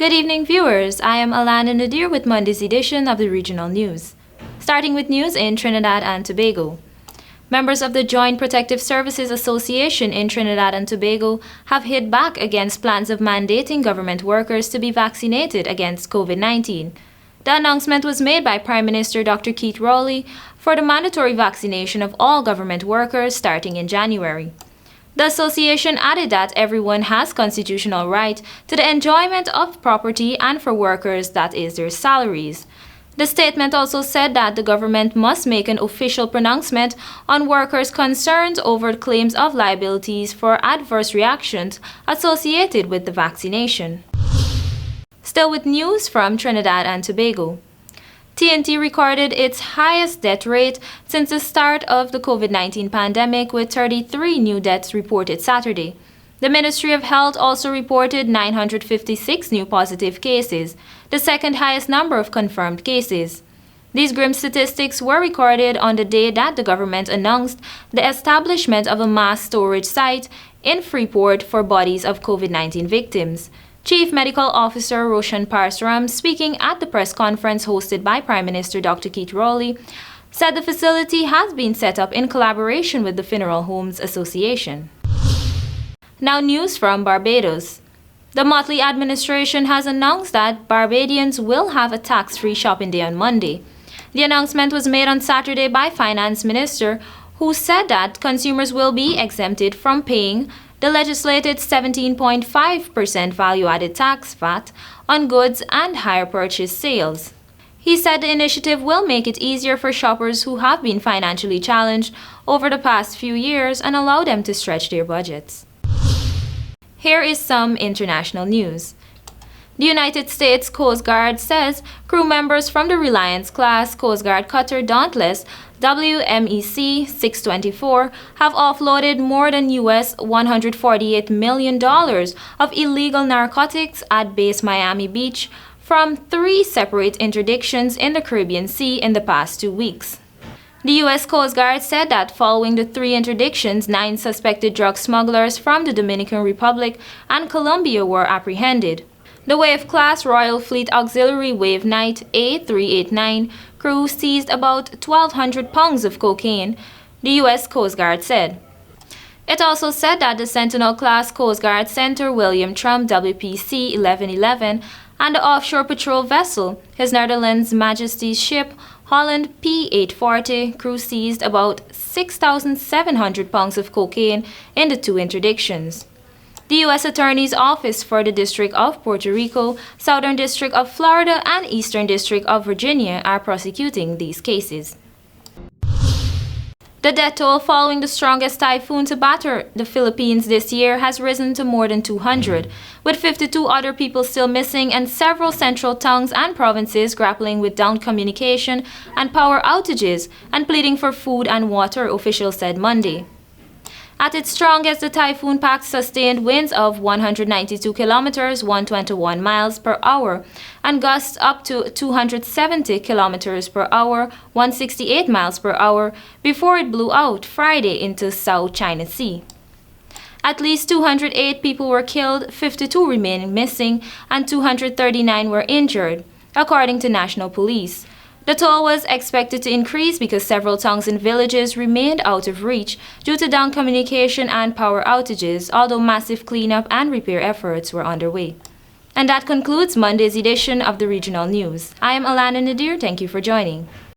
Good evening, viewers. I am ALANA NADIR with Monday's edition of the Regional News. Starting with news in Trinidad and Tobago. Members of the Joint Protective Services Association in Trinidad and Tobago have hit back against plans of mandating government workers to be vaccinated against COVID-19. The announcement was made by Prime Minister Dr. Keith Rowley for the mandatory vaccination of all government workers starting in January. The association added that everyone has constitutional right to the enjoyment of property and for workers that is their salaries. The statement also said that the government must make an official pronouncement on workers' concerns over claims of liabilities for adverse reactions associated with the vaccination. Still with news from Trinidad and Tobago. TNT recorded its highest death rate since the start of the COVID-19 pandemic with 33 new deaths reported Saturday. The Ministry of Health also reported 956 new positive cases, the second highest number of confirmed cases. These grim statistics were recorded on the day that the government announced the establishment of a mass storage site in Freeport for bodies of COVID-19 victims. Chief Medical Officer Roshan Parsaram, speaking at the press conference hosted by Prime Minister Dr. Keith Rowley, said the facility has been set up in collaboration with the Funeral Homes Association. Now news from Barbados. The Motley administration has announced that Barbadians will have a tax-free shopping day on Monday. The announcement was made on Saturday by Finance Minister, who said that consumers will be exempted from paying the legislated 17.5% value-added tax VAT on goods and hire purchase sales. He said the initiative will make it easier for shoppers who have been financially challenged over the past few years and allow them to stretch their budgets. Here is some international news. The United States Coast Guard says crew members from the Reliance-class Coast Guard cutter Dauntless WMEC 624 have offloaded more than US $148 million of illegal narcotics at base Miami Beach from 3 separate interdictions in the Caribbean Sea in the past 2 weeks. The U.S. Coast Guard said that following the 3 interdictions, 9 suspected drug smugglers from the Dominican Republic and Colombia were apprehended. The Wave-class Royal Fleet Auxiliary Wave Knight A389 crew seized about 1,200 pounds of cocaine, the U.S. Coast Guard said. It also said that the Sentinel-class Coast Guard Center William Trump WPC 1111 and the offshore patrol vessel, His Netherlands Majesty's ship Holland P840 crew seized about 6,700 pounds of cocaine in the 2 interdictions. The U.S. Attorney's Office for the District of Puerto Rico, Southern District of Florida, and Eastern District of Virginia are prosecuting these cases. The death toll following the strongest typhoon to batter the Philippines this year has risen to more than 200, with 52 other people still missing and several central towns and provinces grappling with downed communication and power outages and pleading for food and water, officials said Monday. At its strongest, the typhoon packed sustained winds of 192 kilometers (121 miles) per hour and gusts up to 270 kilometers per hour (168 miles per hour) before it blew out Friday into South China Sea. At least 208 people were killed, 52 remaining missing, and 239 were injured, according to National Police. The toll was expected to increase because several towns and villages remained out of reach due to down communication and power outages, although massive cleanup and repair efforts were underway. And that concludes Monday's edition of the Regional News. I am ALANA NADIR. Thank you for joining.